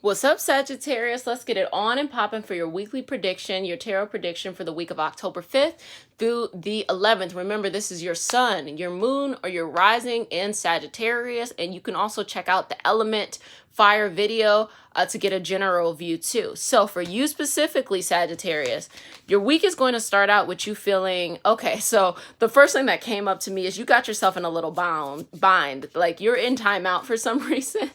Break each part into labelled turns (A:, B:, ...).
A: What's up, Sagittarius? Let's get it on and popping for your weekly prediction, your tarot prediction for the week of October 5th through the 11th. Remember, this is your sun, your moon, or your rising in Sagittarius. And you can also check out the element fire video to get a general view too. So for you specifically, Sagittarius, your week is going to start out with you feeling, okay, so the first thing that came up to me is you got yourself in a little bind. Like you're in timeout for some reason.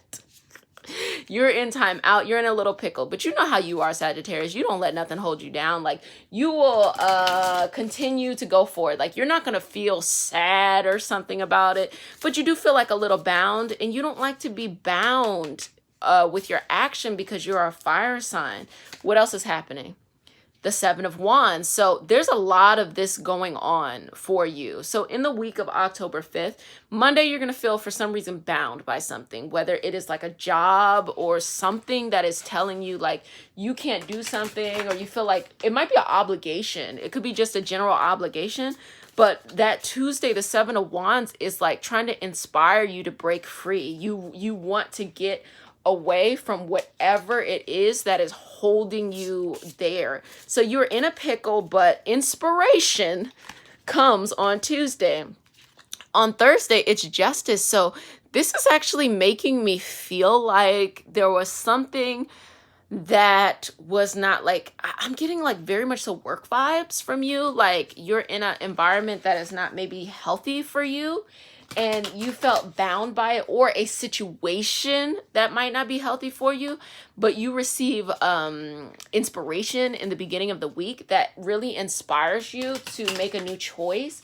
A: You're in time out, you're in a little pickle, but you know how you are, Sagittarius. You don't let nothing hold you down. Like you will continue to go forward. Like you're not going to feel sad or something about it, but you do feel like a little bound, and you don't like to be bound with your action because you're a fire sign. What else is happening? The Seven of Wands. So there's a lot of this going on for you. So in the week of October 5th, Monday, you're going to feel for some reason bound by something, whether it is like a job or something that is telling you like you can't do something, or you feel like it might be an obligation. It could be just a general obligation. But that Tuesday, the Seven of Wands is like trying to inspire you to break free. You want to get away from whatever it is that is holding you there. So you're in a pickle, but inspiration comes on Tuesday. On Thursday, it's justice. So this is actually making me feel like there was something that was not like, I'm getting like very much the work vibes from you. Like you're in an environment that is not maybe healthy for you, and you felt bound by it, or a situation that might not be healthy for you, but you receive inspiration in the beginning of the week that really inspires you to make a new choice.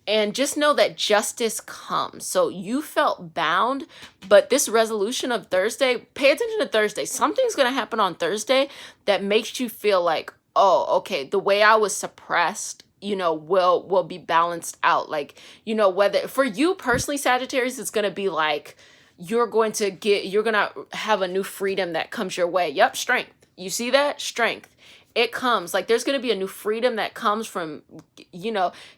A: And just know that justice comes. So you felt bound, but this resolution of Thursday, pay attention to Thursday. Something's going to happen on Thursday that makes you feel like, oh, okay, the way I was suppressed, will be balanced out. Like, whether for you personally, Sagittarius, it's going to be like, you're going to have a new freedom that comes your way. Yep. Strength. You see that? Strength. It comes like there's going to be a new freedom that comes from,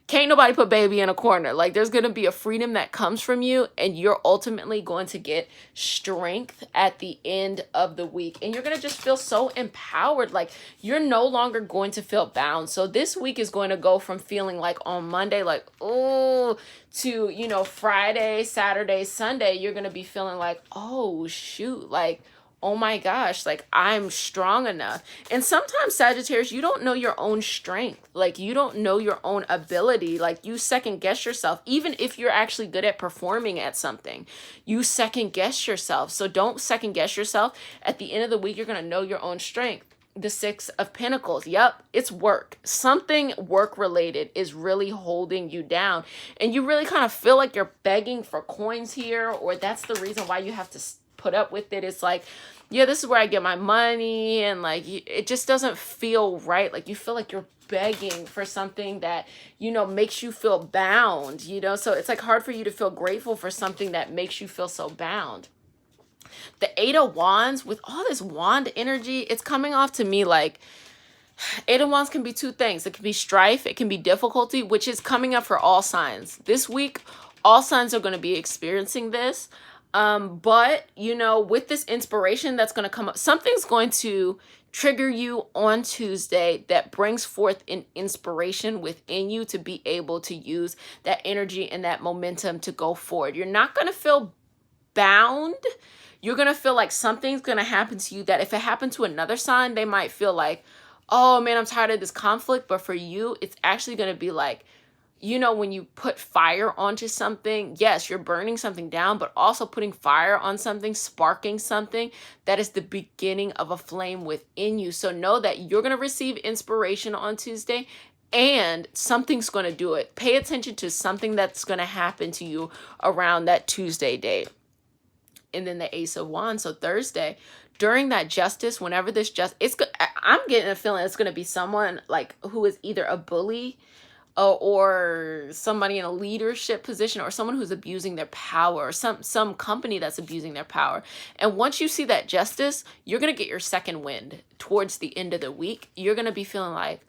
A: can't nobody put baby in a corner. Like there's going to be a freedom that comes from you, and you're ultimately going to get strength at the end of the week. And you're going to just feel so empowered. Like you're no longer going to feel bound. So this week is going to go from feeling like on Monday, like, oh, to, Friday, Saturday, Sunday, you're going to be feeling like, oh, shoot, like, oh my gosh, like I'm strong enough. And sometimes, Sagittarius, you don't know your own strength. Like you don't know your own ability. Like you second guess yourself. Even if you're actually good at performing at something, you second guess yourself. So don't second guess yourself. At the end of the week, you're going to know your own strength. The Six of Pentacles. Yep, it's work. Something work related is really holding you down. And you really kind of feel like you're begging for coins here, or that's the reason why you have to put up with it. It's like, yeah, this is where I get my money, and like it just doesn't feel right. Like you feel like you're begging for something that makes you feel bound, so it's like hard for you to feel grateful for something that makes you feel so bound. The Eight of Wands, with all this wand energy, it's coming off to me like Eight of Wands can be two things. It can be strife, it can be difficulty, which is coming up for all signs this week. All signs are going to be experiencing this. But with this inspiration that's going to come up, something's going to trigger you on Tuesday that brings forth an inspiration within you to be able to use that energy and that momentum to go forward. You're not going to feel bound. You're going to feel like something's going to happen to you that if it happened to another sign, they might feel like, oh man, I'm tired of this conflict. But for you, it's actually going to be like, when you put fire onto something, yes, you're burning something down, but also putting fire on something, sparking something, that is the beginning of a flame within you. So know that you're going to receive inspiration on Tuesday, and something's going to do it. Pay attention to something that's going to happen to you around that Tuesday date. And then the Ace of Wands. So Thursday, during that justice, whenever this I'm getting a feeling it's going to be someone like who is either a bully, or somebody in a leadership position, or someone who's abusing their power, or some company that's abusing their power. And once you see that justice, you're going to get your second wind towards the end of the week. You're going to be feeling like,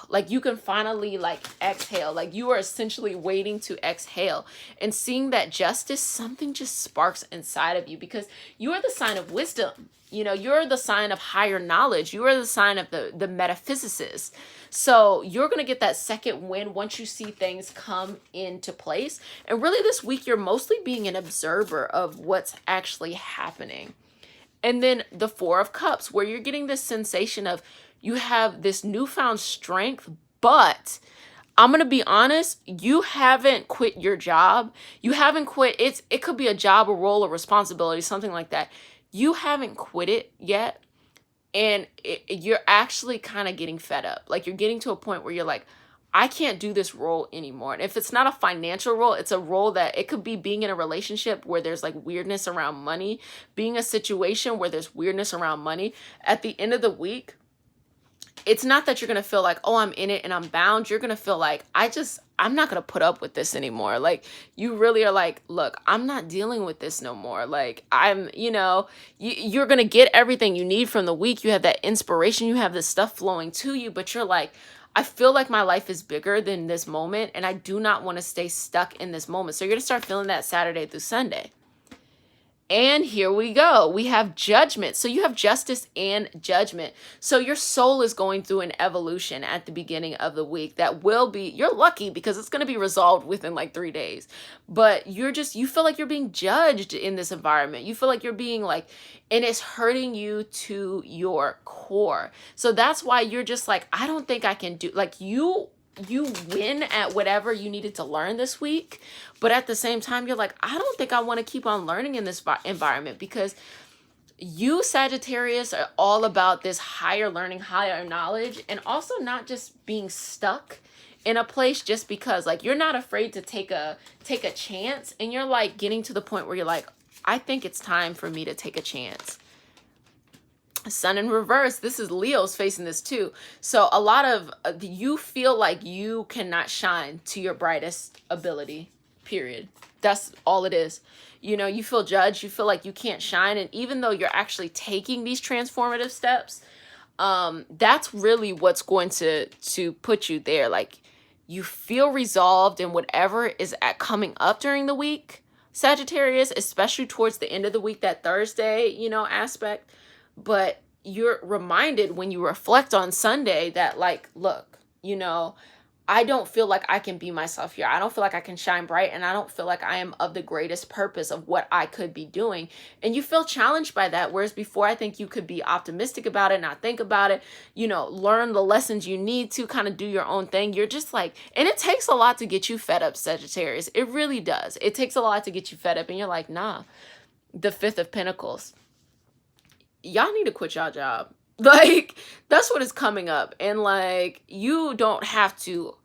A: like you can finally like exhale. Like you are essentially waiting to exhale and seeing that justice, something just sparks inside of you because you are the sign of wisdom. You know, you're the sign of higher knowledge. You are the sign of the metaphysicist. So you're going to get that second win once you see things come into place. And really this week, you're mostly being an observer of what's actually happening. And then the Four of Cups, where you're getting this sensation of you have this newfound strength, but I'm going to be honest, you haven't quit your job. You haven't quit. It could be a job, a role, a responsibility, something like that. You haven't quit it yet. And you're actually kind of getting fed up. Like you're getting to a point where you're like, I can't do this role anymore. And if it's not a financial role, it's a role that it could be being in a relationship where there's like weirdness around money, being a situation where there's weirdness around money. At the end of the week, it's not that you're going to feel like, oh, I'm in it and I'm bound. You're going to feel like, I'm not going to put up with this anymore. Like you really are like, look, I'm not dealing with this no more. Like you're going to get everything you need from the week. You have that inspiration. You have this stuff flowing to you, but you're like, I feel like my life is bigger than this moment. And I do not want to stay stuck in this moment. So you're going to start feeling that Saturday through Sunday. And here we go. We have judgment. So you have justice and judgment. So your soul is going through an evolution at the beginning of the week that will be, you're lucky because it's going to be resolved within like 3 days. But you feel like you're being judged in this environment. You feel like you're being like, and it's hurting you to your core. So that's why you're just like, I don't think I can do, like you win at whatever you needed to learn this week. But at the same time, you're like, I don't think I want to keep on learning in this environment because you, Sagittarius, are all about this higher learning, higher knowledge, and also not just being stuck in a place just because, like, you're not afraid to take a chance. And you're like getting to the point where you're like, I think it's time for me to take a chance. Sun in reverse. This is Leo's facing this too. So a lot of you feel like you cannot shine to your brightest ability, period. That's all it is. You know, you feel judged. You feel like you can't shine. And even though you're actually taking these transformative steps, that's really what's going to put you there. Like you feel resolved in whatever is coming up during the week, Sagittarius, especially towards the end of the week, that Thursday, aspect. But you're reminded when you reflect on Sunday that like, look, I don't feel like I can be myself here. I don't feel like I can shine bright, and I don't feel like I am of the greatest purpose of what I could be doing. And you feel challenged by that. Whereas before, I think you could be optimistic about it, not think about it, learn the lessons you need to kind of do your own thing. You're just like, and it takes a lot to get you fed up, Sagittarius. It really does. It takes a lot to get you fed up, and you're like, nah, the Fifth of Pentacles. Y'all need to quit y'all job. Like, that's what is coming up. And like, you don't have to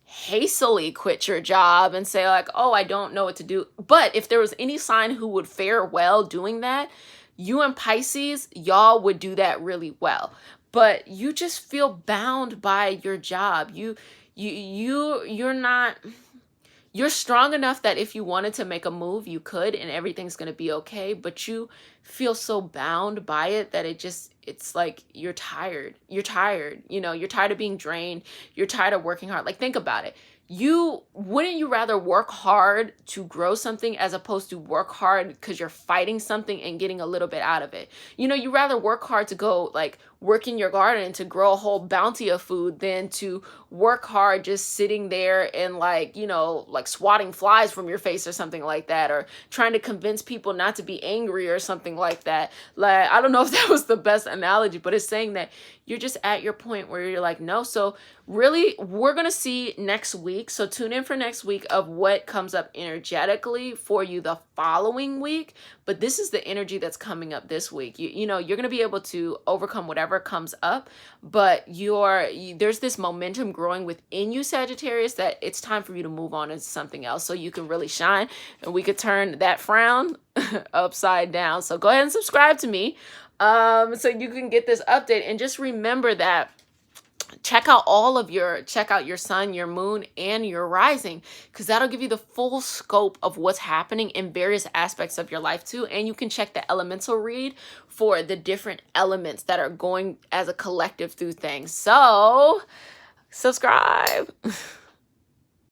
A: hastily quit your job and say like, oh, I don't know what to do. But if there was any sign who would fare well doing that, you and Pisces, y'all would do that really well. But you just feel bound by your job. You're not... You're strong enough that if you wanted to make a move, you could, and everything's going to be okay. But you feel so bound by it that it's like you're tired. You're tired. You're tired of being drained. You're tired of working hard. Like, think about it. Wouldn't you rather work hard to grow something as opposed to work hard because you're fighting something and getting a little bit out of it? You rather work hard to go like work in your garden to grow a whole bounty of food than to work hard just sitting there and like swatting flies from your face or something like that, or trying to convince people not to be angry or something like that. Like, I don't know if that was the best analogy, but it's saying that you're just at your point where you're like, no. So really, we're going to see next week. So tune in for next week of what comes up energetically for you the following week. But this is the energy that's coming up this week. You're going to be able to overcome whatever comes up, but there's this momentum growing within you, Sagittarius, that it's time for you to move on into something else so you can really shine, and we could turn that frown upside down. So go ahead and subscribe to me so you can get this update. And just remember that check out your sun, your moon, and your rising, because that'll give you the full scope of what's happening in various aspects of your life too. And you can check the elemental read for the different elements that are going as a collective through things. So Subscribe.